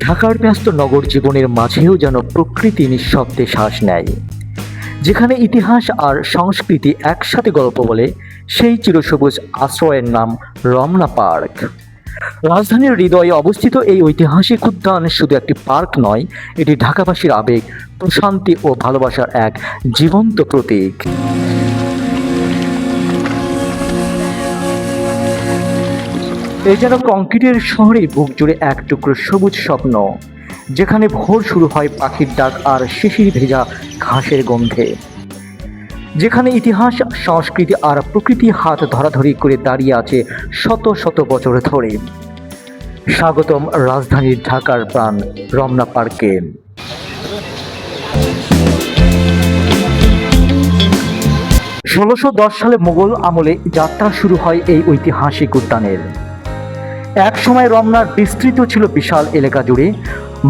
ঢাকার ব্যস্ত নগর জীবনের মাঝেও যেন প্রকৃতি নিঃশব্দে শ্বাস নেয়। যেখানে ইতিহাস আর সংস্কৃতি একসাথে গল্প বলে, সেই চিরসবুজ আশ্রয়ের নাম রমনা পার্ক। রাজধানীর হৃদয়ে অবস্থিত এই ঐতিহাসিক উদ্যান শুধু একটি পার্ক নয়, এটি ঢাকাবাসীর আবেগ, প্রশান্তি ও ভালোবাসার এক জীবন্ত প্রতীক। এই যেন কংক্রিটের শহরে বুক জুড়ে এক টুকরো সবুজ স্বপ্ন, যেখানে ভোর শুরু হয় পাখির ডাক আর শিশির ভেজা ঘাসের গন্ধে, যেখানে ইতিহাস, সংস্কৃতি আর প্রকৃতি হাত ধরাধরি করে দাঁড়িয়ে আছে শত শত বছর ধরে। স্বাগতম রাজধানীর ঢাকার প্রাণ রমনা পার্কে। ১৬১০ সালে মোগল আমলে যাত্রা শুরু হয় এই ঐতিহাসিক উদ্যানের। এক সময় রমনার বিস্তৃত ছিল বিশাল এলাকা জুড়ে।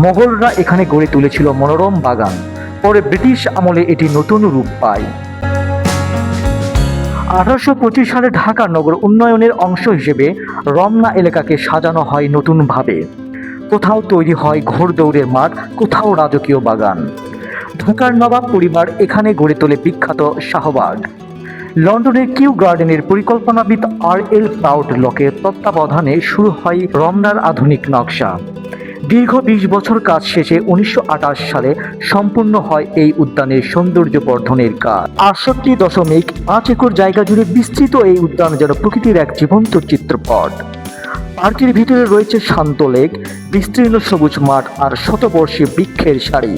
মোগলরা এখানে গড়ে তুলেছিল মনোরম বাগান। পরে ব্রিটিশ আমলে এটি নতুন রূপ পায়। ১৮২৫ সালে ঢাকা নগর উন্নয়নের অংশ হিসেবে রমনা এলাকাকে সাজানো হয় নতুনভাবে। কোথাও তৈরি হয় ঘোড়দৌড়ের মাঠ, কোথাও রাজকীয় বাগান। ঢাকার নবাব পরিবার এখানে গড়ে তোলে বিখ্যাত শাহবাগ। লন্ডনের কিউ গার্ডেনের পরিকল্পনাবিদ আর.এল. প্রাউডলকের তত্ত্বাবধানে শুরু হয় রমনার আধুনিক নকশা। দীর্ঘ ২০ বছর কাজ শেষে ১৯২৮ সালে সম্পূর্ণ হয় এই উদ্যানের সৌন্দর্য বর্ধনের কাজ। ৬৮.৫ একর জায়গা জুড়ে বিস্তৃত এই উদ্যান যেন প্রকৃতির এক জীবন্ত চিত্রপট। পার্কের ভিতরে রয়েছে শান্ত লেক, বিস্তীর্ণ সবুজ মাঠ আর শতবর্ষী বৃক্ষের সারি।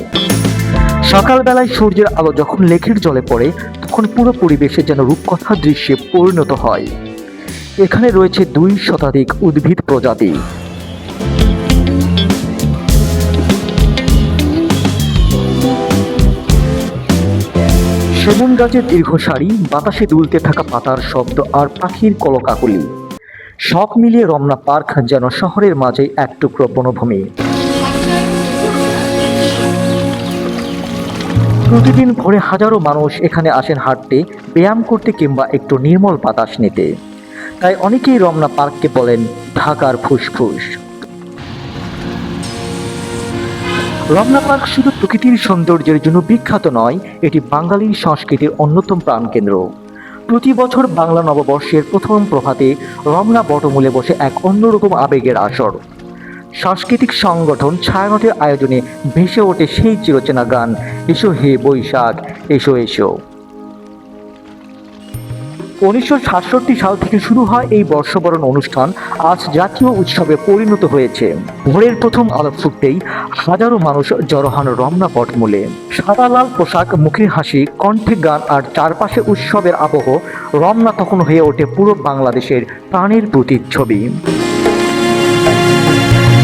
সকালবেলায় সূর্যের আলো যখন লেকের জলে পড়ে, তখন পুরো পরিবেশে যেন রূপকথা দৃশ্যে পরিণত হয়। এখানে রয়েছে ২ শতাধিক উদ্ভিদ প্রজাতি। সেগুন গাছের দীর্ঘ সারি, বাতাসে দুলতে থাকা পাতার শব্দ আর পাখির কলকাকলি, সব মিলিয়ে রমনা পার্ক যেন শহরের মাঝে এক টুকরো বনভূমি। প্রতিদিন ভোরে হাজারো মানুষ এখানে আসেন হাঁটতে, ব্যায়াম করতে কিংবা একটু নির্মল বাতাস নিতে। তাই অনেকেই রমনা পার্ককে বলেন ঢাকার ফুসফুস। রমনা পার্ক শুধু প্রকৃতির সৌন্দর্যের জন্য বিখ্যাত নয়, এটি বাঙালির সংস্কৃতির অন্যতম প্রাণকেন্দ্র। প্রতি বছর বাংলা নববর্ষের প্রথম প্রভাতে রমনা বটমূলে বসে এক অন্যরকম আবেগের আসর। সাংস্কৃতিক সংগঠন ছায়ানটের আয়োজনে ভেসে ওঠে সেই চিরচেনা গান, এসো হে বৈশাখ এসো এসো। ১৯৬৭ সাল থেকে শুরু হয় এই বর্ষবরণ অনুষ্ঠান, আজ জাতীয় উৎসবে পরিণত হয়েছে। ভোরের প্রথম আলো ফুটতেই হাজারো মানুষ জড়ো হন রমনা বটমূলে। সাদা লাল পোশাক, মুখে হাসি, কণ্ঠে গান আর চারপাশে উৎসবের আবহ। রমনা তখন হয়ে ওঠে পুরো বাংলাদেশের প্রাণের প্রতিচ্ছবি।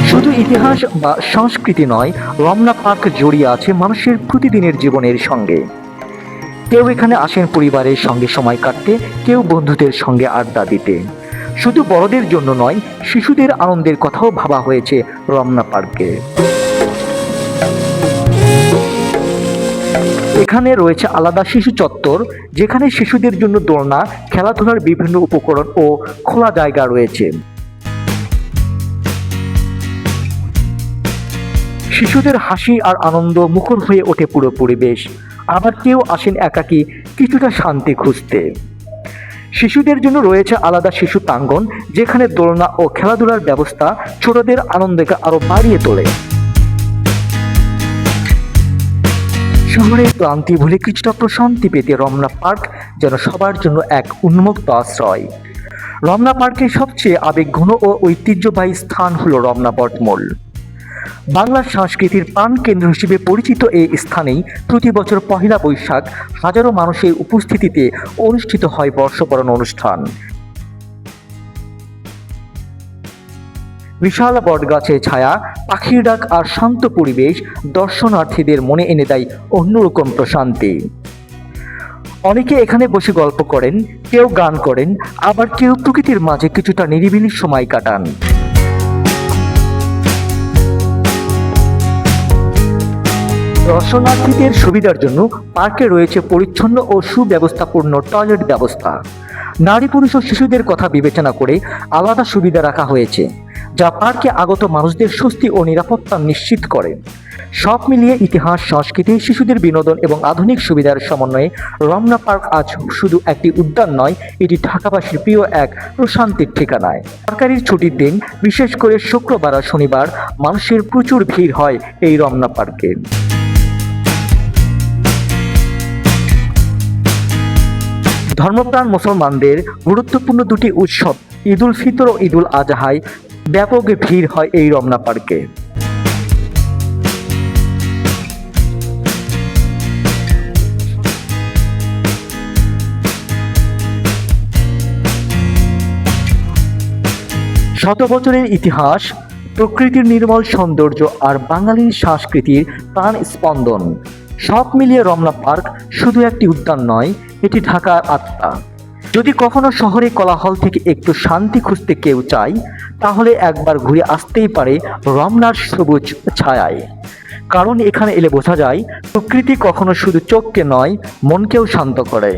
শুধু ইতিহাস বা সংস্কৃতি নয়, রমনা পার্ক জড়িয়ে আছে মানুষের প্রতিদিনের জীবনের সঙ্গে। কেউ এখানে আসেন পরিবারের সঙ্গে সময় কাটতে, কেউ বন্ধুদের সঙ্গে আড্ডা দিতে। শুধু বড়দের জন্য নয়, শিশুদের আনন্দের কথাও ভাবা হয়েছে রমনা পার্কে। এখানে রয়েছে আলাদা শিশু চত্বর, যেখানে শিশুদের জন্য দোলনা, খেলাধুলার বিভিন্ন উপকরণ ও খোলা জায়গা রয়েছে। শিশুদের হাসি আর আনন্দ মুখর হয়ে ওঠে পুরো পরিবেশ। আবার কেউ আসেন একাকী, কিছুটা শান্তি খুঁজতে। শিশুদের জন্য রয়েছে আলাদা শিশু প্রাঙ্গণ, যেখানে দোলনা ও খেলাধুলার ব্যবস্থা ছোটদের আনন্দকে আরো বাড়িয়ে তোলে। শহরের ক্লান্তি ভুলে কিছুটা প্রশান্তি পেতে রমনা পার্ক যেন সবার জন্য এক উন্মুক্ত আশ্রয়। রমনা পার্কের সবচেয়ে আবেগঘন ও ঐতিহ্যবাহী স্থান হলো রমনা বটমূল। বাংলার সংস্কৃতির প্রাণকেন্দ্র হিসেবে পরিচিত এই স্থানেই প্রতি বছর পহেলা বৈশাখ হাজারো মানুষের উপস্থিতিতে অনুষ্ঠিত হয় বর্ষবরণ অনুষ্ঠান। বিশাল বটগাছের ছায়া, পাখির ডাক আর শান্ত পরিবেশ দর্শনার্থীদের মনে এনে দেয় অন্যরকম প্রশান্তি। অনেকে এখানে বসে গল্প করেন, কেউ গান করেন, আবার কেউ প্রকৃতির মাঝে কিছুটা নিরিবিলি সময় কাটান। দর্শনার্থীদের সুবিধার জন্য পার্কে রয়েছে পরিচ্ছন্ন ও সুব্যবস্থাপূর্ণ টয়লেট ব্যবস্থা। নারী পুরুষ ও শিশুদের কথা বিবেচনা করে আলাদা সুবিধা রাখা হয়েছে। যা পার্কে আগত মানুষদের স্বস্তি ও নিরাপত্তা নিশ্চিত করে। সব মিলিয়ে ইতিহাস, সংস্কৃতি, শিশুদের বিনোদন এবং আধুনিক সুবিধার সমন্বয়ে রমনা পার্ক আজ শুধু একটি উদ্যান নয়, এটি ঢাকাবাসীর প্রিয় এক প্রশান্তির ঠিকানায়। সরকারি ছুটির দিন, বিশেষ করে শুক্রবার আর শনিবার, মানুষের প্রচুর ভিড় হয় এই রমনা পার্কে। ধর্মপ্রাণ মুসলমানদের গুরুত্বপূর্ণ দুটি উৎসব ঈদ উল ফিতর ও ঈদ উল আজহায় ব্যাপক ভিড় হয় এই রমনা পার্কে। শত বছরের ইতিহাস, প্রকৃতির নির্মল সৌন্দর্য আর বাঙালির সংস্কৃতির প্রাণ স্পন্দন, সব মিলিয়ে রমনা পার্ক শুধু একটি উদ্যান নয়, এটি ঢাকার আত্মা। যদি কখনো শহরে কোলাহল থেকে একটু শান্তি খুঁজতে কেউ চায়, তাহলে একবার ঘুরে আসতেই পারে রমনার সবুজ ছায়ায়। কারণ এখানে এলে বোঝা যায় প্রকৃতি কখনো শুধু চোখকে নয়, মনকেও শান্ত করে।